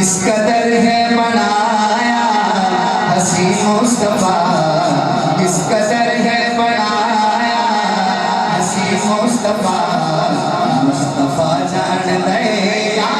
किस कदर है बनाया हसी मुस्तफा, किस कदर है बनाया हसी मुस्तफा। मुस्तफा जान दे या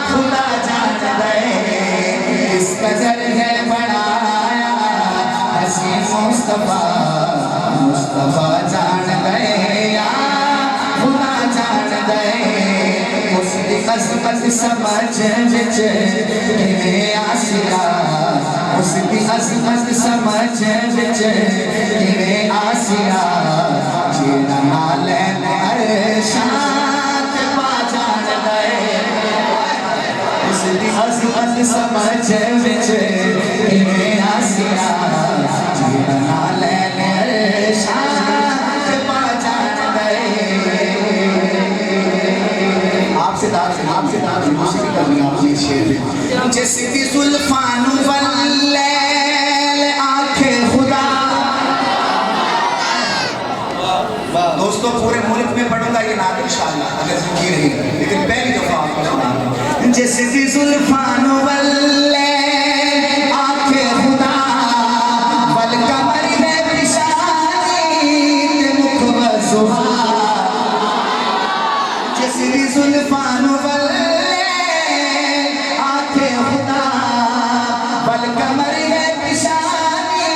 खुदा जान दे, किस कदर है बनाया हसी मुस्तफा। मुस्तफा जान दे या खुदा जान दे, उसकी अज़मत समझ विच किवें आसिया, उसकी अज़मत समझ विच किवें आसिया। जेड़ा नाल अरशां ते पा जान दे, उसकी अज़मत समझ विच किवें आसिया। जेड़ा नाल अरशां ते पा जान दे। आपसे मुझसे करनी आपने शेर जिसकी जुल्फान वल्लैल आंखें खुदा। दोस्तों पूरे मुल्क में पढ़ूंगा ये नात इंशाअल्लाह, अगर जिंदगी रही, लेकिन पहली दफा आपको सुना। जिसकी जुल्फान वल्लैल आंखें खुदा, वल कमर में पिशानी ते मुख व सुहा। जिसकी जुल्फान वल्लैल आंखें खुदा, वल कमर में पिशानी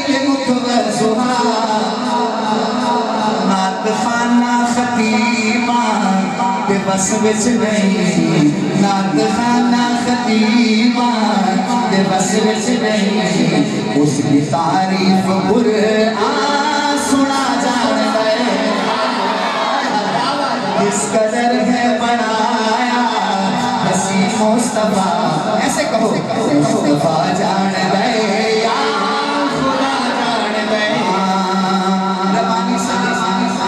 ते मुख व सुहा। नात खाना खतीबा ते बस विच नहीं, नात खाना खतीबा ते बस विच नहीं। उसकी तारीफ कुरआन सुना जान दे, किस कदर है बनाया हसी मुस्तफा। ऐसे कहो मुस्तफा जान दे या खुदा जान दे। रबानी साहब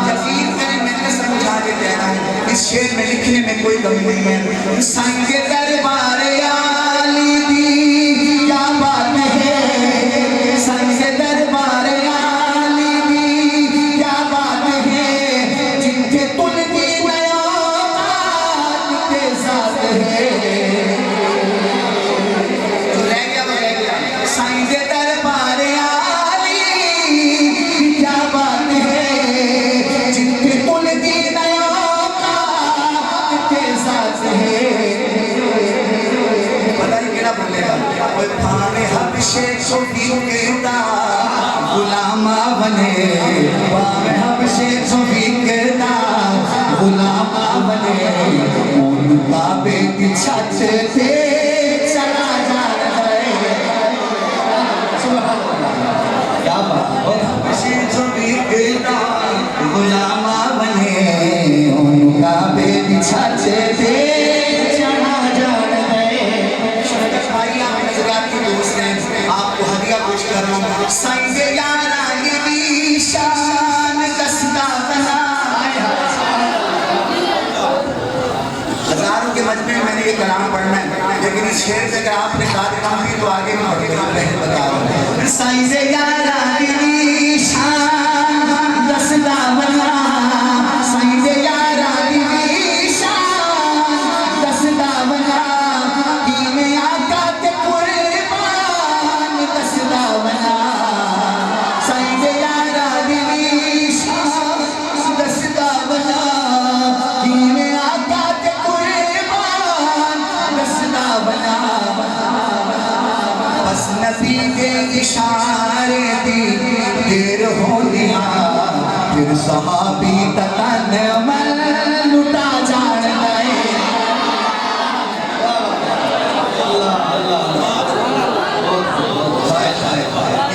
यकीन करें मैंने समझा के कह रहा हूँ, इस शेर में लिखने में कोई कमी नहीं है। संग के दरबार आली दी क्या बात है, संग के दरबार आली दी क्या बात है। जिनके तुल की गुलामा बने, पावे हबशे सुफीकदा गुलामा बने। उनका बेटी छत से चला जान दे, क्या बात है। हबशे सुफीकदा गुलामा बने, उनका बेटी छत से चला जान दे। भाई आप नजरियात के दोस्त हैं, आपको हदिया पेश कर रहा हूँ। संग यारा की शान दस्ता बना, हजारों के मजमे में मैंने ये कलाम पढ़ना है, लेकिन इस शेर से अगर आपने काद काम की तो आगे भी पढ़ेगा। पहले बता रहा हूँ संग यारा की शान दस्ता बना, संग यारा की शान दस्ता बना। नतीजे इशारे दी देर हो दिया, फिर सहाबी तन मन लुटा जान गए।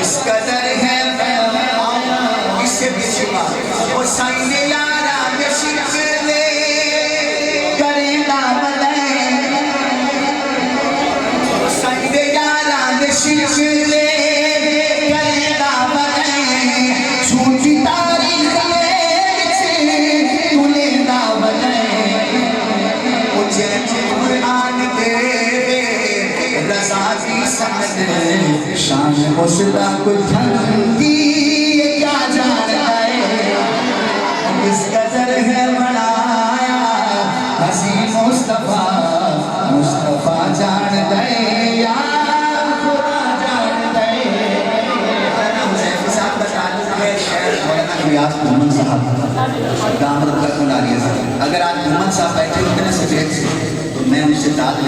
इस कदर है इससे पीछे वो साइने यारा में शिकवे करेगा बने, साइने यारा में शिकवे करेगा बने। झूठी तारीख में तुलेगा बने, मुझे कुरान दे रज़ा की सनद शान मुसदा कुछ की क्या जान है। किस कदर है बनाया हसी मुस्तफा, मुस्तफा जान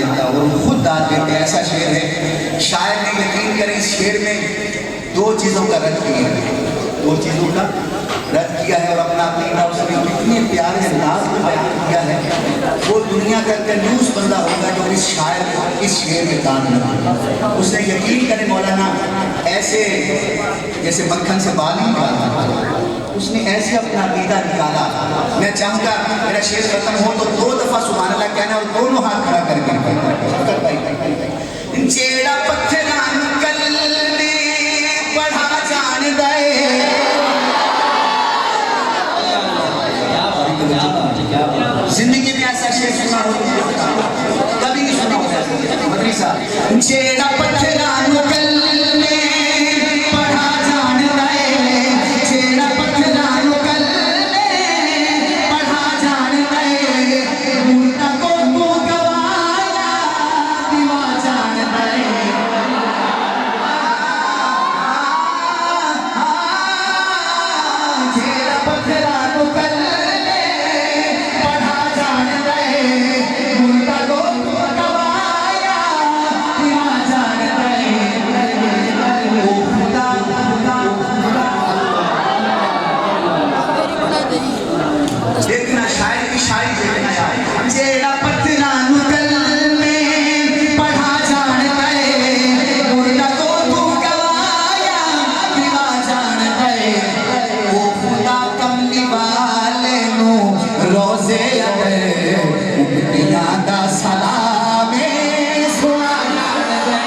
देता और वो खुद दाद देते हैं। ऐसा शेर है, शायर ने यकीन करें इस शेर में दो चीज़ों का रद्द किया है, दो चीज़ों का रद्द किया है और अपना अकीदा उसने इतने प्यारे अंदाज में बयान किया है। वो दुनिया का कंजूस बंदा होगा जो इस शायर इस शेर के कान में उसने यकीन करें मौलाना ऐसे जैसे मक्खन से बाल निकाला, उसने ऐसे अपना अकीदा निकाला। मैं चाहूँगा मेरा शेर खत्म हो तो 2 दफ़ा सुभान अल्लाह कहना और दोनों हाथ खड़ा करके जेड़ा पत्थरां कल में पढ़ा जान दे। जिंदगी में ऐसा शेर सुना हो कभी नहीं सुना होगा बदरी साहब। जेड़ा पत्थरां कल में पढ़ा जान दे, जेड़ा पत्थरां कल में पढ़ा जान दे, मुर्दा को तू गवाया दीवा जान दे। जेड़ा पत्थरां कल देखना शायर की शायरी देखना यार। जेड़ा पत्थरां कल में पढ़ा जान दे, मुर्दा को तू गवाया दीवा जान दे। ओ खुदा कमली वाले नू रोज़े अगर उम्मतियां दा सलाम सुना जान दे।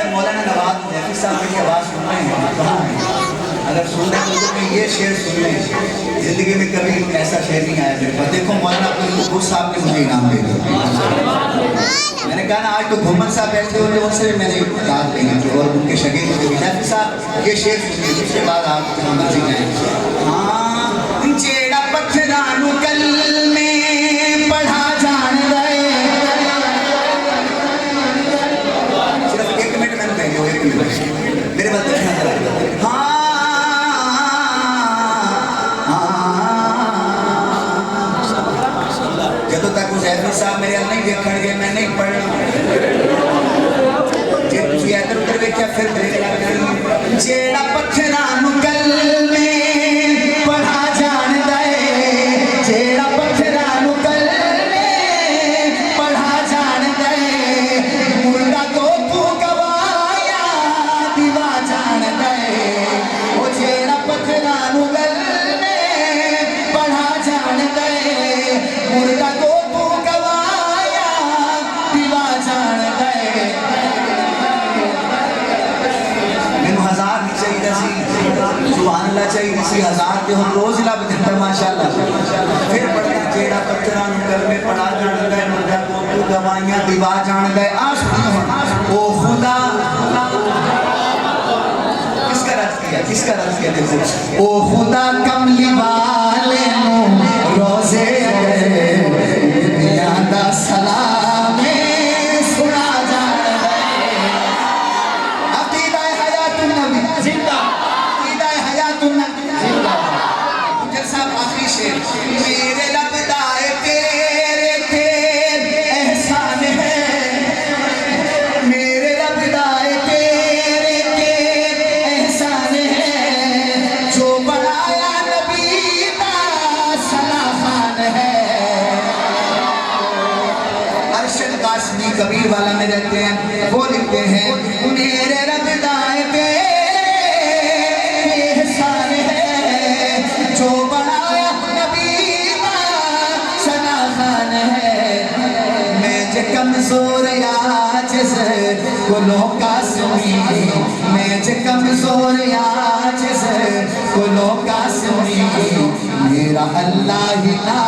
मौलाना नवाज जैफी साहब की आवाज़ सुन रहे हैं, कहाँ हैं? अगर सुन रहे हैं तो ये शेर सुन लें। जिंदगी में कभी ऐसा शेर नहीं आया मेरे पास। देखो मौलाना अब्दुल साहब ने मुझे इनाम दे दिया। मैंने कहा ना आज तो घुमन साहब बैठे होते उनसे मैंने याद लेंगे और उनके शगीर जैफी साहब ये शेर सुनिए, उसके बाद आप मर्जी जाएँ। हाँ, जेड़ा पत्थरां कल में पढ़ा जान दे। मेरे बात देखना जरा। जदों तक उस जैफी साहब मेरे नहीं देखणगे मैं नहीं पढ़ना। जे तुसीं इधर उधर वेख्या फिर ब्रेक लग जानी। जेड़ा पत्थरां कल में पढ़ा जान दे, जेड़ा पत्थरां कल में पढ़ा जान दे, मुर्दा को तू गवाया दीवा जान दे। ओ जेड़ा पत्थरां कल में पढ़ा जान दे, मुर्दा को तू गवाया दीवा जान दे। मैनू 1000 नहीं चाहिए सी, सुभान अल्लाह चाहिए सी 1000 ते हम रोज लब दिंदा माशाअल्लाह। फिर पढ़ना जेड़ा पत्थरां कल में पढ़ा जान दे, मुर्दा को तू गवाया दीवा जान दे। आ सुनियो ओ खुदा किसका रद्द किया, किसका रद्द किया? देखो ओ खुदा कमली वाले नू रोज़े उम्मतियां दा सलाम सुना जान दे। अकीदा हयातुन नबी जिंदा, अकीदा हयातुन नबी जिंदा। गुजर साहब आखिरी शेर। मेरे रब दा तेरे ते एहसान है, मेरे रब दा तेरे ते एहसान है, जो बनाया नबी दा सलामान है। अरशद कासमी कबीर वाला में रहते हैं, वो लिखते हैं मेरे रब दा एहसान है, जो बनाया नबी दा सलामान है। मैं जे कमजोर आजिज़ गुलों का सुनी, मैं जे कमजोर आजिज़ गुलों का सुनी, मेरा अल्लाह ही ना